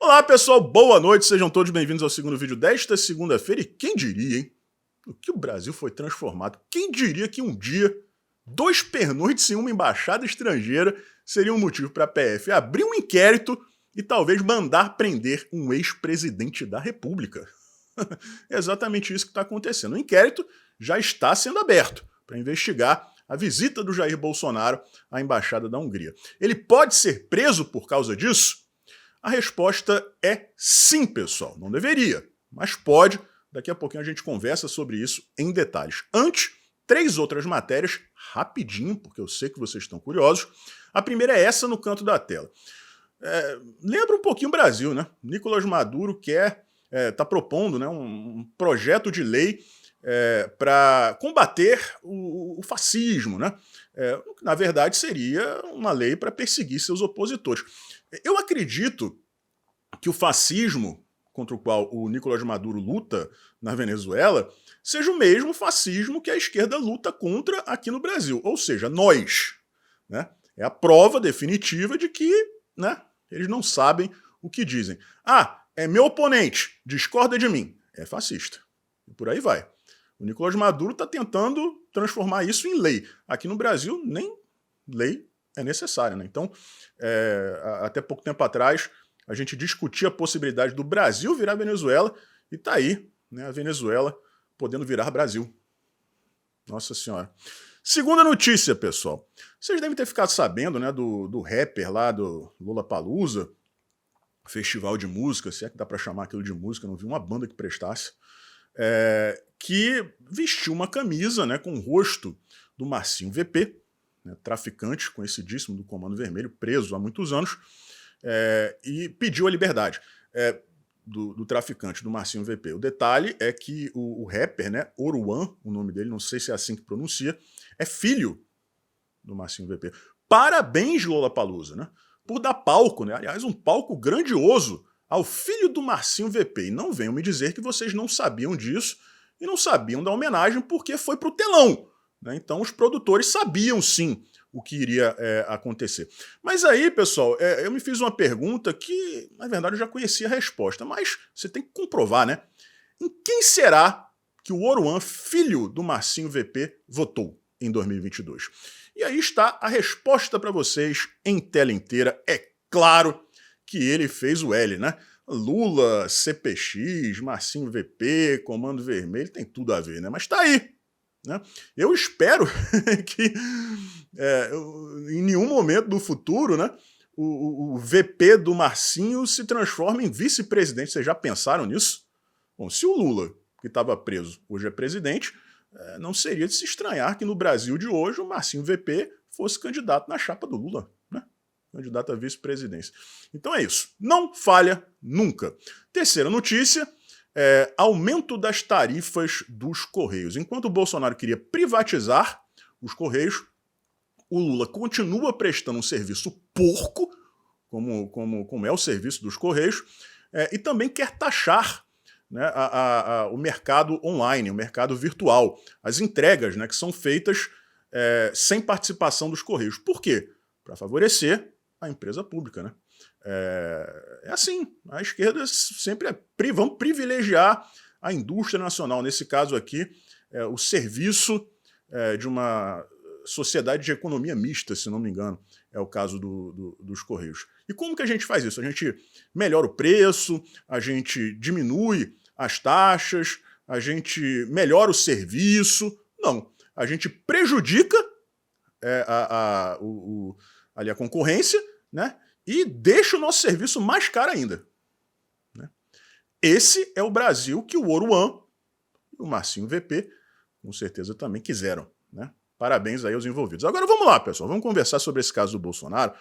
Olá pessoal, boa noite, sejam todos bem-vindos ao segundo vídeo desta segunda-feira. E quem diria, hein? O que o Brasil foi transformado? Quem diria que um dia, 2 pernoites em uma embaixada estrangeira seria um motivo para a PF abrir um inquérito e talvez mandar prender um ex-presidente da República? É exatamente isso que está acontecendo. O inquérito já está sendo aberto para investigar a visita do Jair Bolsonaro à embaixada da Hungria. Ele pode ser preso por causa disso? A resposta é sim, pessoal. Não deveria, mas pode. Daqui a pouquinho a gente conversa sobre isso em detalhes. Antes, 3 outras matérias, rapidinho, porque eu sei que vocês estão curiosos. A primeira é essa no canto da tela. Lembra um pouquinho o Brasil, né? Nicolás Maduro está propondo, né, um projeto de lei para combater o fascismo, né? Na verdade, seria uma lei para perseguir seus opositores. Eu acredito que o fascismo contra o qual o Nicolás Maduro luta na Venezuela seja o mesmo fascismo que a esquerda luta contra aqui no Brasil, ou seja, nós. Né? É a prova definitiva de que, né, eles não sabem o que dizem. Ah, é meu oponente, discorda de mim, é fascista. E por aí vai. O Nicolás Maduro está tentando transformar isso em lei. Aqui no Brasil, nem lei é necessária. Né? Então, até pouco tempo atrás, a gente discutia a possibilidade do Brasil virar Venezuela, e tá aí, né, a Venezuela podendo virar Brasil. Nossa Senhora. Segunda notícia, pessoal. Vocês devem ter ficado sabendo, né, do rapper lá do Lollapalooza, festival de música, se é que dá para chamar aquilo de música, não vi uma banda que prestasse, que vestiu uma camisa, né, com o rosto do Marcinho VP, né, traficante conhecidíssimo do Comando Vermelho, preso há muitos anos, e pediu a liberdade do traficante, do Marcinho VP. O detalhe é que o rapper, né, Oruan, o nome dele, não sei se é assim que pronuncia, é filho do Marcinho VP. Parabéns, Lollapalooza, né, por dar palco, né, aliás, um palco grandioso ao filho do Marcinho VP. E não venham me dizer que vocês não sabiam disso e não sabiam da homenagem porque foi pro telão. Né? Então os produtores sabiam sim o que iria acontecer. Mas aí, pessoal, eu me fiz uma pergunta que, na verdade, eu já conhecia a resposta, mas você tem que comprovar, né? Em quem será que o Oruan, filho do Marcinho VP, votou em 2022? E aí está a resposta para vocês em tela inteira. É claro que ele fez o L, né? Lula, CPX, Marcinho VP, Comando Vermelho, tem tudo a ver, né? Mas tá aí. Né? Eu espero que em nenhum momento do futuro, né, o VP do Marcinho se transforme em vice-presidente. Vocês já pensaram nisso? Bom, se o Lula, que estava preso, hoje é presidente, não seria de se estranhar que no Brasil de hoje o Marcinho VP fosse candidato na chapa do Lula, né? Candidato a vice-presidência. Então é isso. Não falha nunca. Terceira notícia. Aumento das tarifas dos Correios. Enquanto o Bolsonaro queria privatizar os Correios, o Lula continua prestando um serviço porco, como é o serviço dos Correios, e também quer taxar, né, o mercado online, o mercado virtual, as entregas, né, que são feitas sem participação dos Correios. Por quê? Para favorecer a empresa pública, né? É assim, a esquerda sempre vão privilegiar a indústria nacional, nesse caso aqui, o serviço de uma sociedade de economia mista, se não me engano, é o caso dos Correios. E como que a gente faz isso? A gente melhora o preço, a gente diminui as taxas, a gente melhora o serviço? Não, a gente prejudica ali a concorrência, né? E deixa o nosso serviço mais caro ainda. Né? Esse é o Brasil que o Oruan e o Marcinho VP, com certeza, também quiseram. Né? Parabéns aí aos envolvidos. Agora vamos lá, pessoal. Vamos conversar sobre esse caso do Bolsonaro,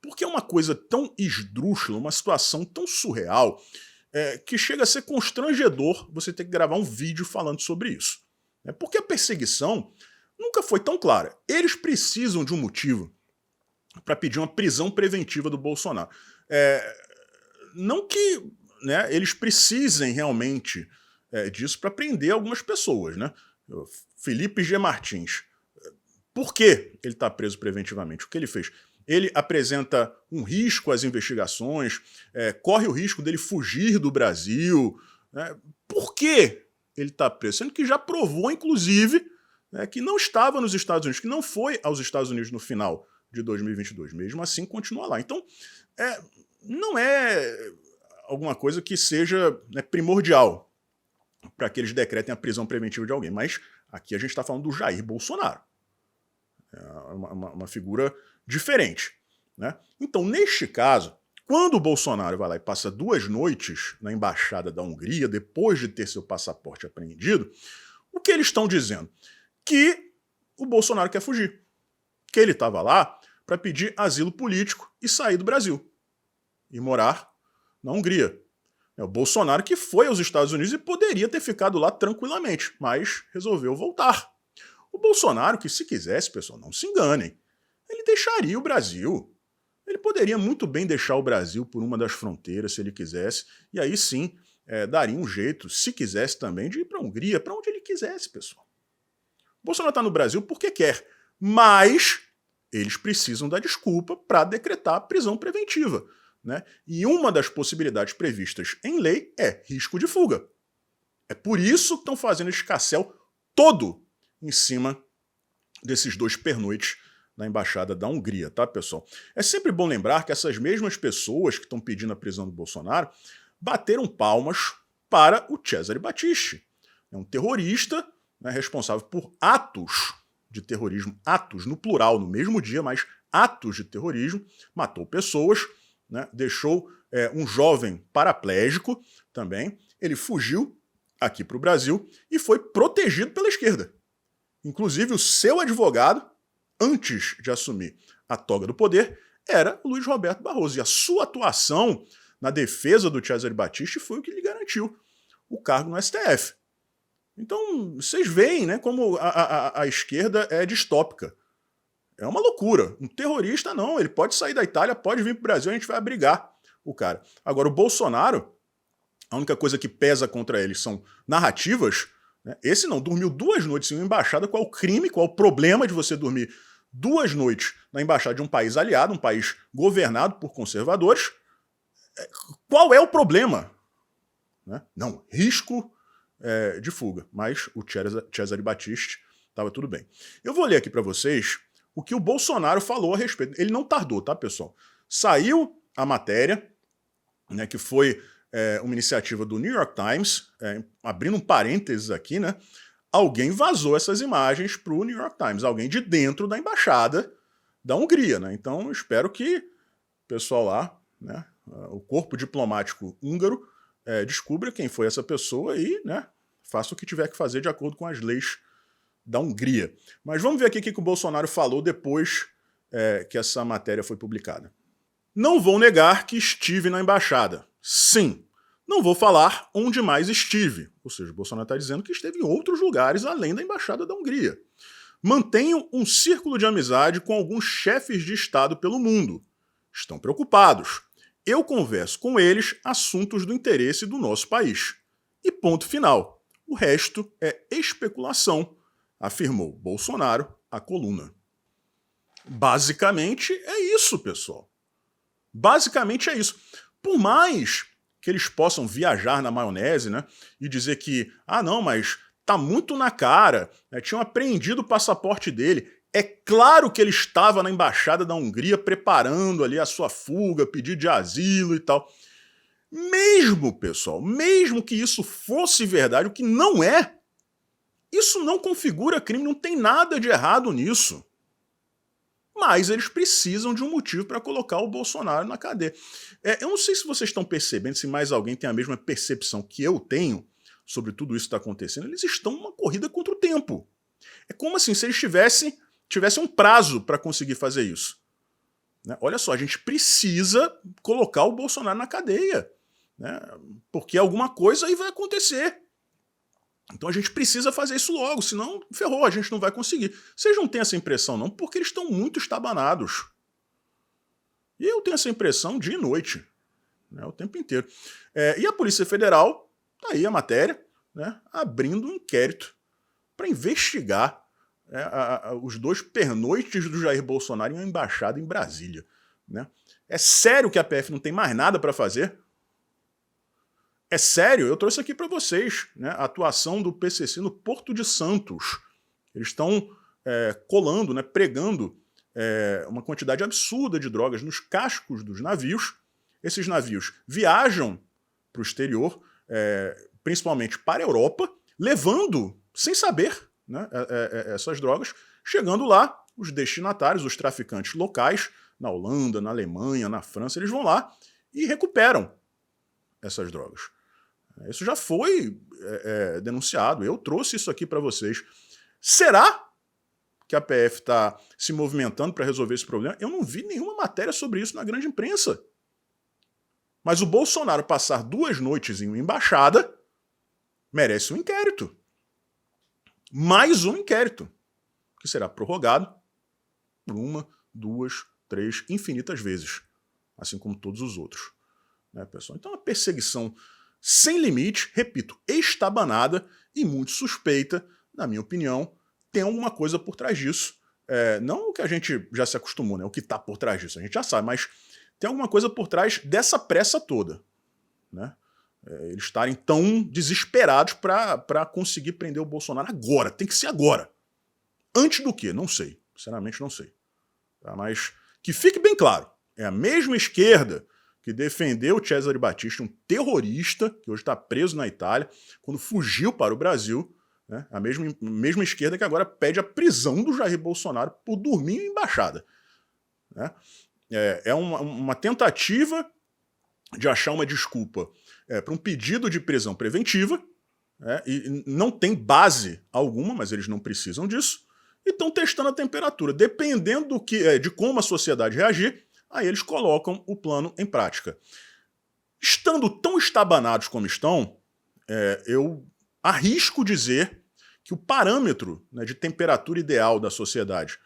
porque é uma coisa tão esdrúxula, uma situação tão surreal, que chega a ser constrangedor você ter que gravar um vídeo falando sobre isso. Né? Porque a perseguição nunca foi tão clara. Eles precisam de um motivo para pedir uma prisão preventiva do Bolsonaro. Não que, né, eles precisem realmente disso para prender algumas pessoas. Né? Felipe G. Martins. Por que ele está preso preventivamente? O que ele fez? ele apresenta um risco às investigações, corre o risco dele fugir do Brasil. Né? Por que ele está preso? Sendo que já provou, inclusive, que não estava nos Estados Unidos, que não foi aos Estados Unidos no final de 2022. Mesmo assim, continua lá. Então, não é alguma coisa que seja primordial para que eles decretem a prisão preventiva de alguém. Mas aqui a gente está falando do Jair Bolsonaro. É uma figura diferente. Né? Então, neste caso, quando o Bolsonaro vai lá e passa 2 noites na Embaixada da Hungria, depois de ter seu passaporte apreendido, o que eles estão dizendo? Que o Bolsonaro quer fugir. Que ele estava lá para pedir asilo político e sair do Brasil. E morar na Hungria. É o Bolsonaro que foi aos Estados Unidos e poderia ter ficado lá tranquilamente, mas resolveu voltar. O Bolsonaro, que se quisesse, pessoal, não se enganem, ele deixaria o Brasil. Ele poderia muito bem deixar o Brasil por uma das fronteiras, se ele quisesse, e aí sim daria um jeito, se quisesse também, de ir para a Hungria, para onde ele quisesse, pessoal. O Bolsonaro está no Brasil porque quer, mas eles precisam da desculpa para decretar a prisão preventiva. Né? E uma das possibilidades previstas em lei é risco de fuga. É por isso que estão fazendo esse escarcéu todo em cima desses 2 pernoites na Embaixada da Hungria, tá, pessoal? É sempre bom lembrar que essas mesmas pessoas que estão pedindo a prisão do Bolsonaro bateram palmas para o Cesare Battisti. É um terrorista, né, responsável por atos de terrorismo, atos no plural, no mesmo dia, mas atos de terrorismo, matou pessoas, né, deixou um jovem paraplégico também, ele fugiu aqui para o Brasil e foi protegido pela esquerda. Inclusive o seu advogado, antes de assumir a toga do poder, era o Luiz Roberto Barroso. E a sua atuação na defesa do Cesare Battisti foi o que lhe garantiu o cargo no STF. Então, vocês veem, né, como a esquerda é distópica. É uma loucura. Um terrorista, não. Ele pode sair da Itália, pode vir para o Brasil, a gente vai abrigar o cara. Agora, o Bolsonaro, a única coisa que pesa contra ele são narrativas. Né? Esse não, dormiu 2 noites em uma embaixada. Qual o crime, qual o problema de você dormir 2 noites na embaixada de um país aliado, um país governado por conservadores? Qual é o problema? Né? Não, risco de fuga. Mas o Cesare Battisti estava tudo bem. Eu vou ler aqui para vocês o que o Bolsonaro falou a respeito. Ele não tardou, tá, pessoal? Saiu a matéria, né, que foi uma iniciativa do New York Times, abrindo um parênteses aqui, né? Alguém vazou essas imagens para o New York Times, alguém de dentro da embaixada da Hungria, né? Então, espero que o pessoal lá, né, o corpo diplomático húngaro, descubra quem foi essa pessoa e, né, faça o que tiver que fazer de acordo com as leis da Hungria. Mas vamos ver aqui o que o Bolsonaro falou depois que essa matéria foi publicada. Não vou negar que estive na embaixada. Sim. Não vou falar onde mais estive. Ou seja, o Bolsonaro está dizendo que esteve em outros lugares além da embaixada da Hungria. Mantenho um círculo de amizade com alguns chefes de Estado pelo mundo. Estão preocupados. Eu converso com eles assuntos do interesse do nosso país. E ponto final. O resto é especulação, afirmou Bolsonaro à coluna. Basicamente é isso, pessoal. Basicamente é isso. Por mais que eles possam viajar na maionese, né, e dizer que, não, mas tá muito na cara, né, tinham apreendido o passaporte dele. É claro que ele estava na embaixada da Hungria preparando ali a sua fuga, pedido de asilo e tal. Mesmo, pessoal, mesmo que isso fosse verdade, o que não é, isso não configura crime, não tem nada de errado nisso. Mas eles precisam de um motivo para colocar o Bolsonaro na cadeia. Eu não sei se vocês estão percebendo, se mais alguém tem a mesma percepção que eu tenho sobre tudo isso que está acontecendo. Eles estão numa corrida contra o tempo. É como assim, se eles tivessem um prazo para conseguir fazer isso. Né? Olha só, a gente precisa colocar o Bolsonaro na cadeia. Né? Porque alguma coisa aí vai acontecer. Então a gente precisa fazer isso logo, senão ferrou, a gente não vai conseguir. Vocês não têm essa impressão não, porque eles estão muito estabanados. E eu tenho essa impressão dia e noite, né, o tempo inteiro. E a Polícia Federal, tá aí a matéria, né, abrindo um inquérito para investigar os 2 pernoites do Jair Bolsonaro em uma embaixada em Brasília. Né? É sério que a PF não tem mais nada para fazer? É sério? Eu trouxe aqui para vocês, né, a atuação do PCC no Porto de Santos. Eles estão colando, né, pregando uma quantidade absurda de drogas nos cascos dos navios. Esses navios viajam para o exterior, principalmente para a Europa, levando, sem saber, né, essas drogas, chegando lá, os destinatários, os traficantes locais, na Holanda, na Alemanha, na França, eles vão lá e recuperam essas drogas. Isso já foi denunciado, eu trouxe isso aqui para vocês. Será que a PF está se movimentando para resolver esse problema? Eu não vi nenhuma matéria sobre isso na grande imprensa. Mas o Bolsonaro passar 2 noites em uma embaixada merece um inquérito. Mais um inquérito, que será prorrogado por 1, 2, 3, infinitas vezes, assim como todos os outros. Né, pessoal? Então, é uma perseguição sem limite, repito, estabanada e muito suspeita, na minha opinião. Tem alguma coisa por trás disso. Não o que a gente já se acostumou, né? O que está por trás disso, a gente já sabe, mas tem alguma coisa por trás dessa pressa toda. Né? Eles estarem tão desesperados para conseguir prender o Bolsonaro agora. Tem que ser agora. Antes do quê? Não sei. Sinceramente, não sei. Tá? Mas que fique bem claro, é a mesma esquerda que defendeu Cesare Battisti, um terrorista que hoje está preso na Itália, quando fugiu para o Brasil, né? A mesma esquerda que agora pede a prisão do Jair Bolsonaro por dormir em embaixada. Né? É uma tentativa de achar uma desculpa para um pedido de prisão preventiva, e não tem base alguma, mas eles não precisam disso, e estão testando a temperatura. Dependendo de como a sociedade reagir, aí eles colocam o plano em prática. Estando tão estabanados como estão, eu arrisco dizer que o parâmetro, né, de temperatura ideal da sociedade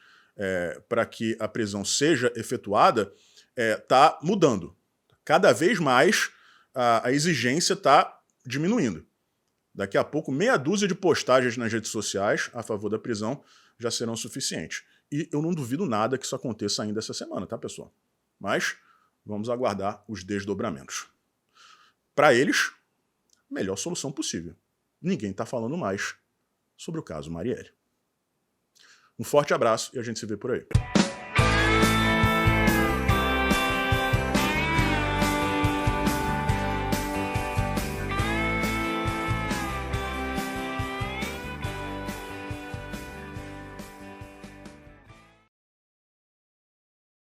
para que a prisão seja efetuada está mudando. Cada vez mais a exigência está diminuindo. Daqui a pouco, meia dúzia de postagens nas redes sociais a favor da prisão já serão suficientes. E eu não duvido nada que isso aconteça ainda essa semana, tá, pessoal? Mas vamos aguardar os desdobramentos. Para eles, melhor solução possível. Ninguém está falando mais sobre o caso Marielle. Um forte abraço e a gente se vê por aí.